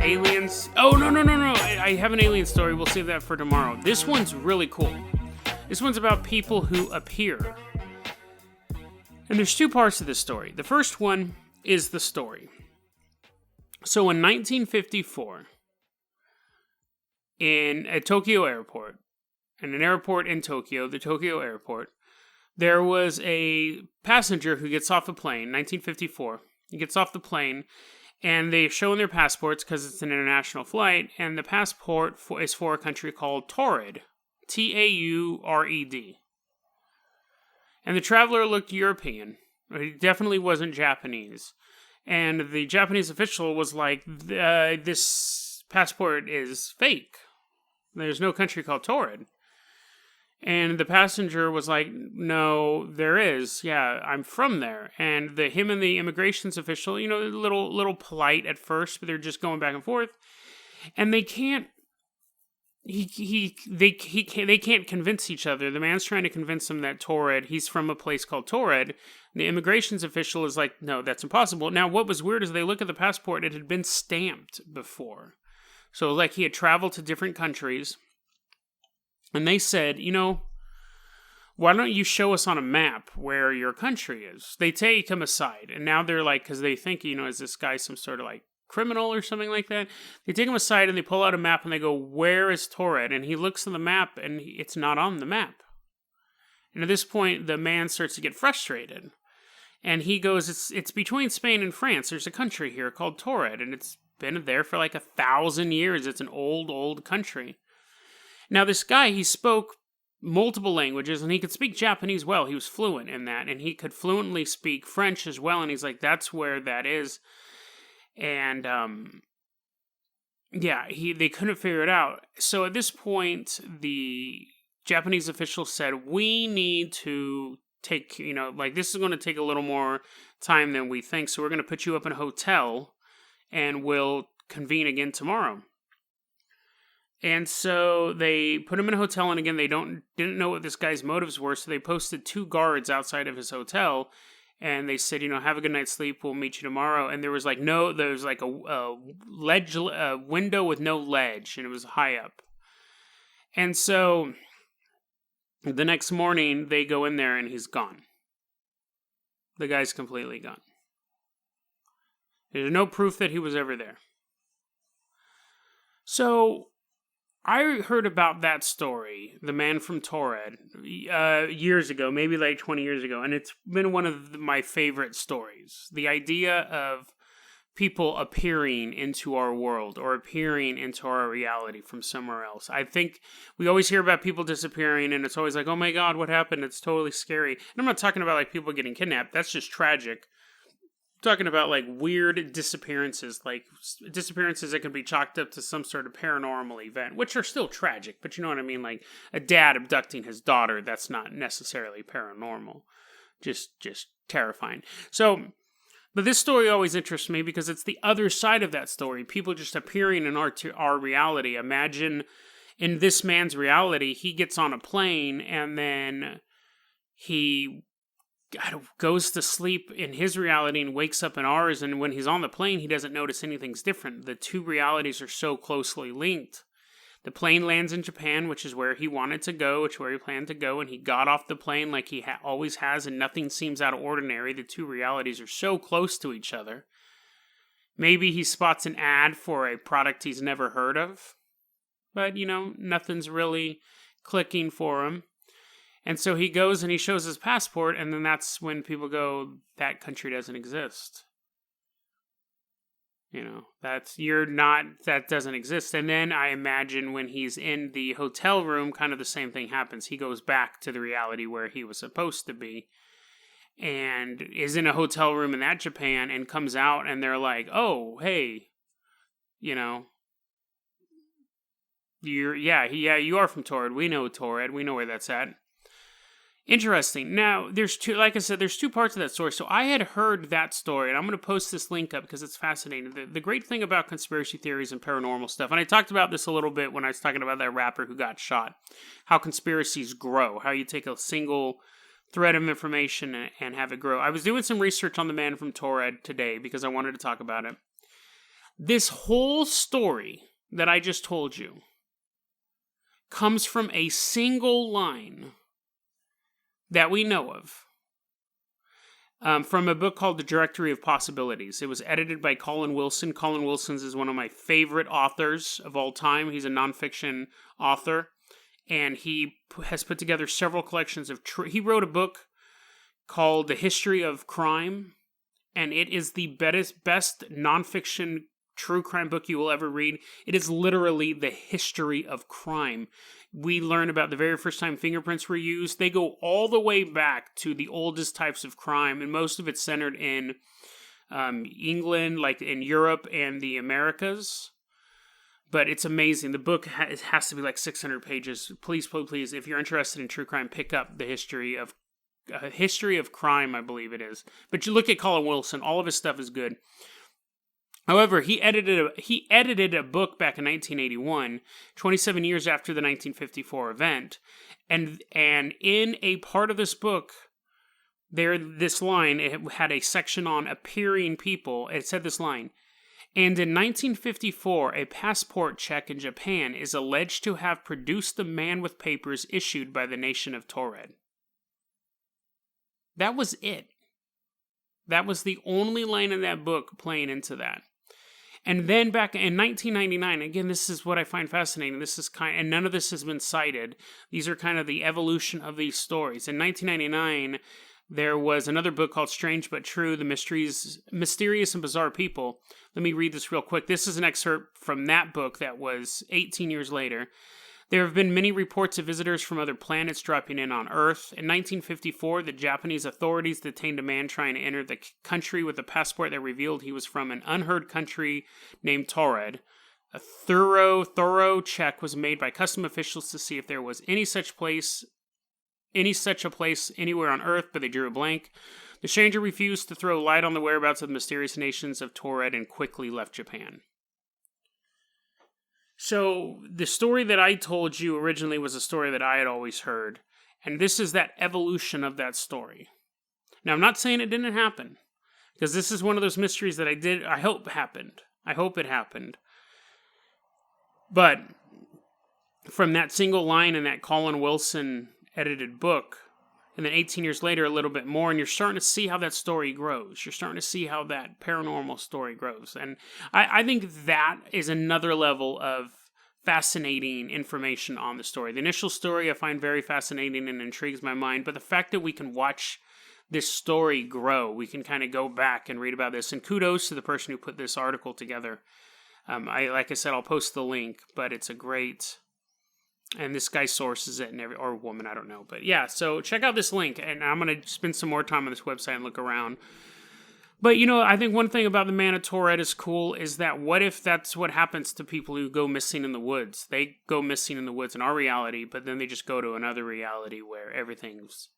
aliens. Oh, no. I have an alien story. We'll save that for tomorrow. This one's really cool. This one's about people who appear. And there's two parts to this story. The first one is the story. So in 1954, in a Tokyo airport, in an airport in Tokyo, the Tokyo airport, there was a passenger who gets off a plane, 1954. He gets off the plane, and they show in their passports because it's an international flight, and the passport is for a country called Taured, Taured. And the traveler looked European. He definitely wasn't Japanese. And the Japanese official was like, this passport is fake. There's no country called Taured. And the passenger was like, no, there is. Yeah, I'm from there. And him and the immigrations official, a little polite at first, but they're just going back and forth. And they can't, they can't convince each other. The man's trying to convince him that Taured, he's from a place called Taured. The immigrations official is like, no, that's impossible. Now, what was weird is they look at the passport, it had been stamped before. So, like, he had traveled to different countries. And they said, why don't you show us on a map where your country is? They take him aside. And now they're like, because they think, is this guy some sort of like criminal or something like that? They take him aside and they pull out a map and they go, where is Taured? And he looks at the map and it's not on the map. And at this point, the man starts to get frustrated. And he goes, it's between Spain and France. There's a country here called Taured. And it's been there for like 1,000 years. It's an old country. Now, this guy, he spoke multiple languages, and he could speak Japanese well. He was fluent in that, and he could fluently speak French as well, and he's like, that's where that is. And, they couldn't figure it out. So at this point, the Japanese official said, we need to take, this is going to take a little more time than we think, so we're going to put you up in a hotel, and we'll convene again tomorrow. And so they put him in a hotel, and again, they didn't know what this guy's motives were, so they posted 2 guards outside of his hotel, and they said, have a good night's sleep, we'll meet you tomorrow. And there was like a ledge, a window with no ledge, and it was high up. And so the next morning, they go in there, and he's gone. The guy's completely gone. There's no proof that he was ever there. So I heard about that story, the man from Taured, years ago, maybe like 20 years ago, and it's been one of my favorite stories. The idea of people appearing into our world or appearing into our reality from somewhere else. I think we always hear about people disappearing, and it's always like, oh my God, what happened? It's totally scary. And I'm not talking about like people getting kidnapped. That's just tragic. Talking about like weird disappearances, like disappearances that can be chalked up to some sort of paranormal event, which are still tragic, but you know what I mean? Like a dad abducting his daughter, that's not necessarily paranormal. Just terrifying. So, but this story always interests me because it's the other side of that story. People just appearing in our reality. Imagine in this man's reality, he gets on a plane and then he goes to sleep in his reality and wakes up in ours, and when he's on the plane, he doesn't notice anything's different. The two realities are so closely linked. The plane lands in Japan, which is where he wanted to go, which is where he planned to go, and he got off the plane like he always has, and nothing seems out of ordinary. The two realities are so close to each other. Maybe he spots an ad for a product he's never heard of, but, nothing's really clicking for him. And so he goes and he shows his passport, and then that's when people go, that country doesn't exist. That doesn't exist. And then I imagine when he's in the hotel room, kind of the same thing happens. He goes back to the reality where he was supposed to be and is in a hotel room in that Japan and comes out and they're like, oh, hey, you are from Taured. We know Taured. We know where that's at. Interesting. Now, there's two parts of that story. So I had heard that story, and I'm going to post this link up because it's fascinating. The great thing about conspiracy theories and paranormal stuff, and I talked about this a little bit when I was talking about that rapper who got shot, how conspiracies grow, how you take a single thread of information and have it grow. I was doing some research on the man from Taured today because I wanted to talk about it. This whole story that I just told you comes from a single line that we know of, from a book called The Directory of Possibilities. It was edited by Colin Wilson. Colin Wilson is one of my favorite authors of all time. He's a nonfiction author, and he has put together several collections of he wrote a book called The History of Crime, and it is the best nonfiction true crime book you will ever read. It is literally the history of crime. We learn about the very first time fingerprints were used. They go all the way back to the oldest types of crime, and most of it's centered in England, like in Europe and the Americas. But it's amazing. The book has to be like 600 pages. Please, if you're interested in true crime, pick up the history of crime, I believe it is. But you look at Colin Wilson, all of his stuff is good. However, he edited a book back in 1981, 27 years after the 1954 event, and in a part of this book, this line, it had a section on appearing people. It said this line, and in 1954, a passport check in Japan is alleged to have produced the man with papers issued by the nation of Taured. That was it. That was the only line in that book playing into that. And then back in 1999, again, this is what I find fascinating. And none of this has been cited. These are kind of the evolution of these stories. In 1999, there was another book called Strange But True, The Mysterious and Bizarre People. Let me read this real quick. This is an excerpt from that book that was 18 years later. There have been many reports of visitors from other planets dropping in on Earth. In 1954, the Japanese authorities detained a man trying to enter the country with a passport that revealed he was from an unheard country named Taured. A thorough check was made by custom officials to see if there was any such a place anywhere on Earth, but they drew a blank. The stranger refused to throw light on the whereabouts of the mysterious nations of Taured and quickly left Japan. So, the story that I told you originally was a story that I had always heard, and this is that evolution of that story. Now, I'm not saying it didn't happen, because this is one of those mysteries that I hope happened. I hope it happened. But, from that single line in that Colin Wilson edited book, and then 18 years later, a little bit more, and you're starting to see how that story grows. You're starting to see how that paranormal story grows. And I think that is another level of fascinating information on the story. The initial story I find very fascinating and intrigues my mind, but the fact that we can watch this story grow, we can kind of go back and read about this. And kudos to the person who put this article together. Like I said, I'll post the link, but it's a great... And this guy sources it, or woman, I don't know. But yeah, so check out this link, and I'm going to spend some more time on this website and look around. But, I think one thing about the man of Taured is cool is that what if that's what happens to people who go missing in the woods? They go missing in the woods in our reality, but then they just go to another reality where everything's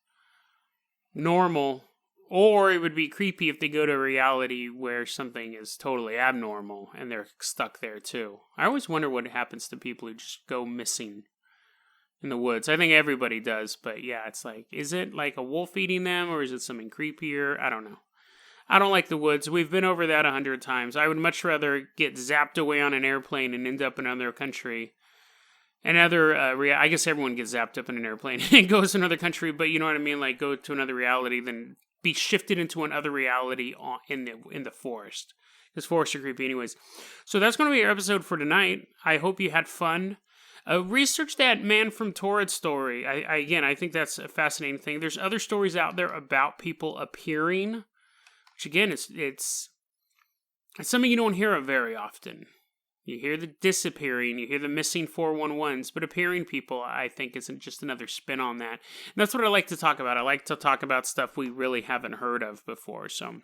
normal. Or it would be creepy if they go to a reality where something is totally abnormal, and they're stuck there too. I always wonder what happens to people who just go missing in the woods. I think everybody does, but yeah, it's like, is it like a wolf eating them, or is it something creepier? I don't know. I don't like the woods. We've been over that 100 times. I would much rather get zapped away on an airplane and end up in another country. I guess everyone gets zapped up in an airplane and goes to another country, but you know what I mean? Like, go to another reality than be shifted into another reality in the forest. Because forests are creepy anyways. So that's going to be our episode for tonight. I hope you had fun. Research that man from Taured story. I think that's a fascinating thing. There's other stories out there about people appearing, which again, it's something you don't hear of very often. You hear the disappearing, you hear the missing 411s, but appearing people, I think, isn't just another spin on that. And that's what I like to talk about. I like to talk about stuff we really haven't heard of before, so...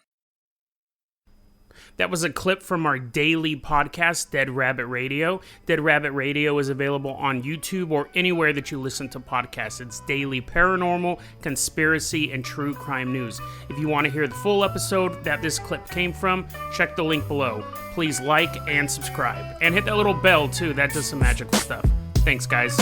That was a clip from our daily podcast, Dead Rabbit Radio. Dead Rabbit Radio is available on YouTube or anywhere that you listen to podcasts. It's daily paranormal, conspiracy, and true crime news. If you want to hear the full episode that this clip came from, check the link below. Please like and subscribe. And hit that little bell, too. That does some magical stuff. Thanks, guys.